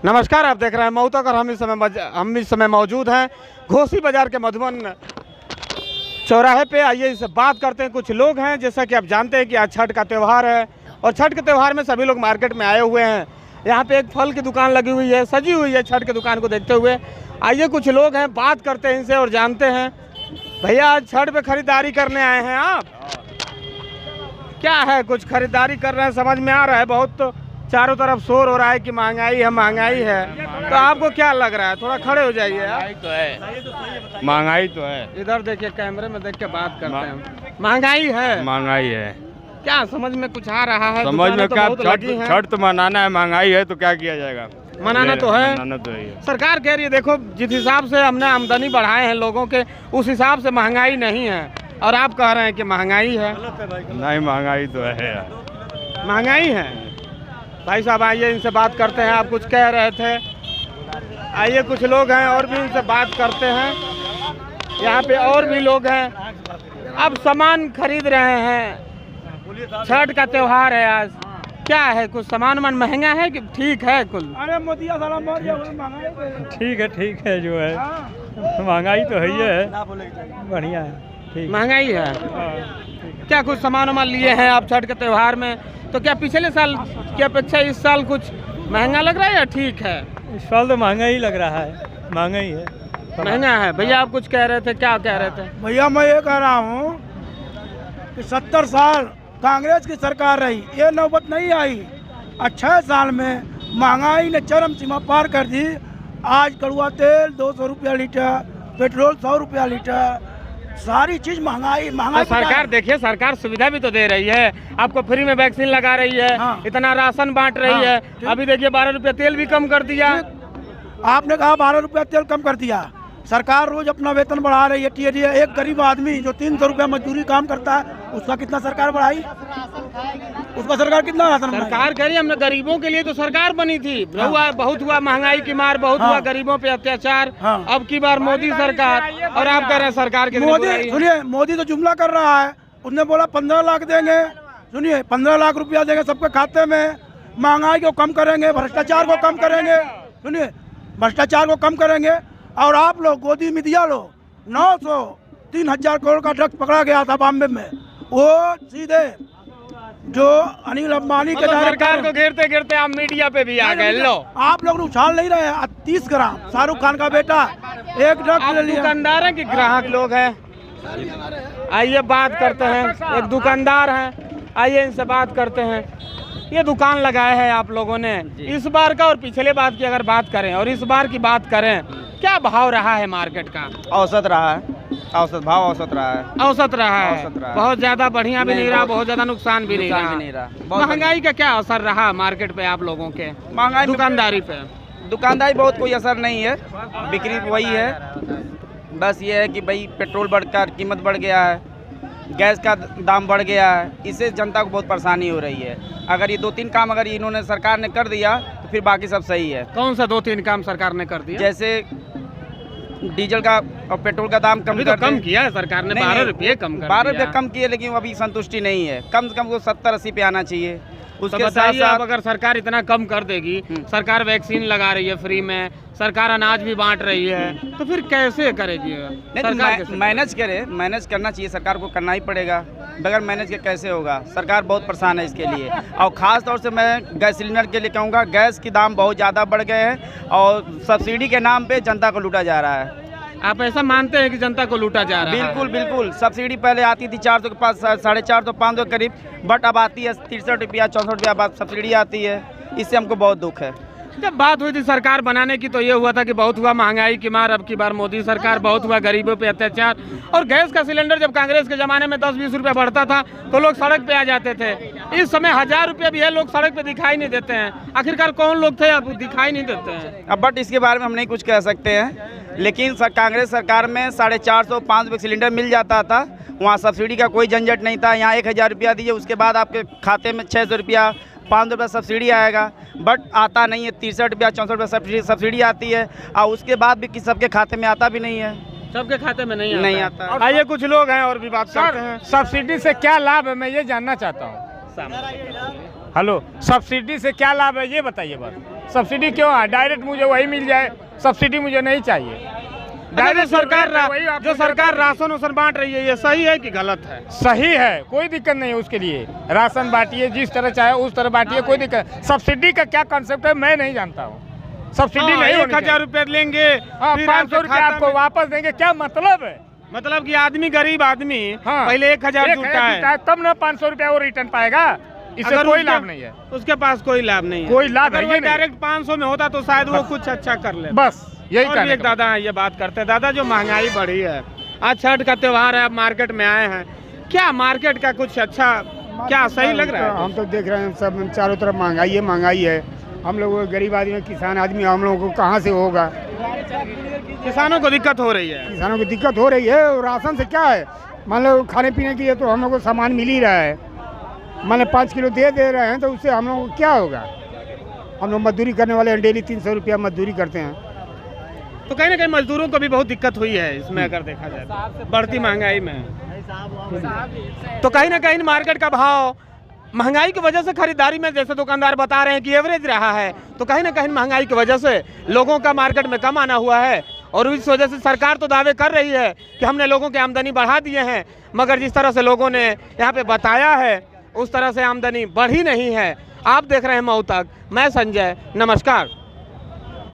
नमस्कार, आप देख रहे हैं मऊ तक और हम इस समय मौजूद हैं घोसी बाजार के मधुबन चौराहे पे। आइए इससे बात करते हैं। कुछ लोग हैं, जैसा कि आप जानते हैं कि आज छठ का त्यौहार है और छठ के त्यौहार में सभी लोग मार्केट में आए हुए हैं। यहाँ पे एक फल की दुकान लगी हुई है, सजी हुई है छठ की दुकान को देखते हुए। आइए कुछ लोग हैं, बात करते हैं इनसे और जानते हैं। भैया, आज छठ पे खरीदारी करने आए हैं आप? क्या है, कुछ खरीदारी कर रहे हैं? समझ में आ रहा है, बहुत चारों तरफ शोर हो रहा है कि महंगाई है। तो आपको क्या लग रहा है? थोड़ा खड़े हो जाइए। महंगाई तो है। इधर देखिए, कैमरे में देख के बात करते हैं। महंगाई है। क्या समझ में कुछ आ रहा है? समझ में तो क्या? बहुत छठ तो मनाना है, महंगाई है तो क्या किया जाएगा? मनाना तो है। मनाना तो है। सरकार कह रही है, देखो जिस हिसाब से हमने आमदनी बढ़ाए हैं लोगों के, उस हिसाब से महंगाई नहीं है, और आप कह रहे हैं कि महंगाई है। नहीं, महंगाई तो है यार। महंगाई है। भाई साहब, आइए इनसे बात करते हैं। आप कुछ कह रहे थे, आइए कुछ लोग हैं और भी उनसे बात करते हैं। यहाँ पे और भी लोग हैं, अब सामान खरीद रहे हैं। छठ का त्योहार है आज, क्या है, कुछ सामान महंगा है कि ठीक है? कुल अरे मोदिया साला ठीक है जो है, महंगाई तो है ही है, बढ़िया है, ठीक। महंगाई है। क्या कुछ सामान लिए हैं आप छठ के त्योहार में? तो क्या पिछले साल की अपेक्षा इस साल कुछ महंगा लग रहा है या ठीक है? इस साल तो महंगा ही लग रहा है, महंगा ही है, महंगा है। भैया, आप कुछ कह रहे थे, क्या कह रहे थे? भैया, मैं ये कह रहा हूँ कि 70 साल कांग्रेस की सरकार रही, ये नौबत नहीं आई। 6 साल में महंगाई ने चरम सीमा पार कर दी। आज कड़ुआ तेल 200 रुपया लीटर, पेट्रोल 100 रुपया लीटर, सारी चीज महंगाई। तो सरकार, देखिए सरकार सुविधा भी तो दे रही है, आपको फ्री में वैक्सीन लगा रही है। हाँ। इतना राशन बांट रही है। अभी देखिए 12 रुपया तेल भी कम कर दिया। आपने कहा 12 रुपया तेल कम कर दिया। सरकार रोज अपना वेतन बढ़ा रही है। एक गरीब आदमी जो 300 रुपया मजदूरी काम करता है, उसका कितना सरकार बढ़ाई? उसका सरकार कितना राशन? सरकार कह रही है, हमने गरीबों के लिए तो सरकार बनी थी। बहुत हुआ महंगाई की मार, बहुत हुआ गरीबों पे अत्याचार। अब की बार मोदी सरकार, और आप कह रहे हैं सरकार के मोदी। सुनिए, मोदी तो जुमला कर रहा है। उसने बोला 15 लाख देंगे। सुनिए, 15 लाख रुपया देंगे सबके खाते में, महंगाई को कम करेंगे, भ्रष्टाचार को कम करेंगे। सुनिए, भ्रष्टाचार को कम करेंगे। और आप लोग गोदी मीडिया लो, 900-3000 करोड़ का ड्रग्स पकड़ा गया था बॉम्बे में। वो सीधे जो अनिल अंबानी के सरकार को घेरते घेरते आप मीडिया पे भी आ गए। लो, आप लोग उछाल नहीं रहे हैं। 30 ग्राम शाहरुख खान का बेटा एक ड्रग्स ले लिया। दुकानदार है कि ग्राहक लोग हैं? आइए बात करते हैं। एक दुकानदार हैं, आइए इनसे बात करते हैं। ये दुकान लगाए हैं आप लोगों ने, इस बार का और पिछले बार की अगर बात करें और इस बार की बात करें, क्या भाव रहा है मार्केट का? औसत रहा है, औसत भाव औसत रहा है। औसत रहा है। बहुत ज्यादा बढ़िया भी नहीं रहा, बहुत ज्यादा नुकसान भी नहीं रहा। महंगाई का क्या असर रहा मार्केट पे आप लोगों के? महंगाई दुकानदारी पे? दुकानदारी बहुत कोई असर नहीं है, बिक्री वही है। बस ये है कि भाई पेट्रोल बढ़कर कीमत बढ़ गया है, गैस का दाम बढ़ गया है, इससे जनता को बहुत परेशानी हो रही है। अगर ये 2-3 काम अगर इन्होंने सरकार ने कर दिया तो फिर बाकी सब सही है। कौन सा 2-3 काम सरकार ने कर दिया? जैसे डीजल का और पेट्रोल का दाम कम तो कम किया है सरकार ने, 12 रुपये कम कर 12 रुपये कम किए, लेकिन अभी संतुष्टि नहीं है। कम से कम वो 70-80 पे आना चाहिए। उसके बताइए, अब अगर सरकार इतना कम कर देगी, सरकार वैक्सीन लगा रही है फ्री में, सरकार अनाज भी बांट रही है, तो फिर कैसे करेगी? मैनेज करना चाहिए, सरकार को करना ही पड़ेगा। बगैर मैनेज के कैसे होगा? सरकार बहुत परेशान है इसके लिए। और ख़ास तौर से मैं गैस सिलेंडर के लिए कहूँगा, गैस के दाम बहुत ज़्यादा बढ़ गए हैं और सब्सिडी के नाम पे जनता को लूटा जा रहा है। आप ऐसा मानते हैं कि जनता को लूटा जा रहा है? बिल्कुल बिल्कुल। सब्सिडी पहले आती थी 400 के पास, 450-500 के करीब, बट अब आती है 63 रुपया 64 रुपया बाद सब्सिडी आती है। इससे हमको बहुत दुख है। जब बात हुई थी सरकार बनाने की तो ये हुआ था कि बहुत हुआ महंगाई की मार, अब की बार मोदी सरकार, बहुत हुआ गरीबों पे अत्याचार। और गैस का सिलेंडर जब कांग्रेस के जमाने में 10-20 रुपया बढ़ता था तो लोग सड़क पे आ जाते थे। इस समय 1000 रुपया भी है, लोग सड़क पे दिखाई नहीं देते हैं। आखिरकार कौन लोग थे, अब दिखाई नहीं देते हैं। अब बट इसके बारे में हम नहीं कुछ कह सकते हैं, लेकिन कांग्रेस सरकार में 450-500 रुपये सिलेंडर मिल जाता था। वहाँ सब्सिडी का कोई झंझट नहीं था। यहाँ 1000 रुपया दीजिए, उसके बाद आपके खाते में 600 रुपया 500 रुपया सब्सिडी आएगा, बट आता नहीं है। 63 रुपया 64 रुपया सब्सिडी आती है और उसके बाद भी सबके खाते में आता भी नहीं है। सबके खाते में नहीं आता। आइए कुछ लोग हैं और भी बात करते हैं। सब्सिडी से क्या लाभ है, मैं ये जानना चाहता हूँ। हेलो, सब्सिडी से क्या लाभ है ये बताइए बस। सब्सिडी क्यों है? डायरेक्ट मुझे वही मिल जाए, सब्सिडी मुझे नहीं चाहिए। डायरेक्ट जो सरकार राशन वासन बांट रही है, ये सही है कि गलत है? सही है, कोई दिक्कत नहीं है उसके लिए। राशन बांटिए, जिस तरह चाहे उस तरह बांटिए, कोई दिक्कत। सब्सिडी का क्या कॉन्सेप्ट है मैं नहीं जानता हूँ। सब्सिडी नहीं, 1000 रुपये लेंगे, 500 रुपये आपको वापस देंगे, क्या मतलब है? मतलब कि आदमी, गरीब आदमी पहले 1000 जुटाए तब ना 500 रुपया वो रिटर्न पाएगा। इससे कोई लाभ नहीं है, उसके पास कोई लाभ नहीं है। कोई लाभ अगर वो डायरेक्ट 500 में होता तो शायद वो कुछ अच्छा कर ले। बस यही और भी एक दादा है, ये बात करते हैं। दादा, जो महंगाई बढ़ी है, आज छठ का त्योहार है, आप मार्केट में आए हैं, क्या मार्केट का कुछ अच्छा, क्या सही लग रहा है? हम तो देख रहे हैं सब चारों तरफ महंगाई है। हम लोग गरीब आदमी, किसान आदमी, हम लोगों को कहाँ से होगा? किसानों को दिक्कत हो रही है। किसानों को दिक्कत हो रही है। और राशन से क्या है, मान लो खाने पीने के लिए तो हम लोग को सामान मिल ही रहा है। मान लो 5 किलो दे रहे हैं तो उससे हम लोगों को क्या होगा? हम लोग मजदूरी करने वाले हैं, डेली 300 रुपया मजदूरी करते हैं। तो कहीं ना कहीं मजदूरों को भी बहुत दिक्कत हुई है इसमें, अगर देखा जाए तो बढ़ती महंगाई में। तो कहीं ना कहीं मार्केट का भाव महंगाई की वजह से, खरीदारी में जैसे दुकानदार बता रहे हैं कि एवरेज रहा है, तो कहीं ना कहीं महंगाई की वजह से लोगों का मार्केट में कम आना हुआ है। और इस वजह से सरकार तो दावे कर रही है कि हमने लोगों की आमदनी बढ़ा दिए हैं, मगर जिस तरह से लोगों ने यहाँ पे बताया है उस तरह से आमदनी बढ़ी नहीं है। आप देख रहे हैं मऊ तक, मैं संजय, नमस्कार।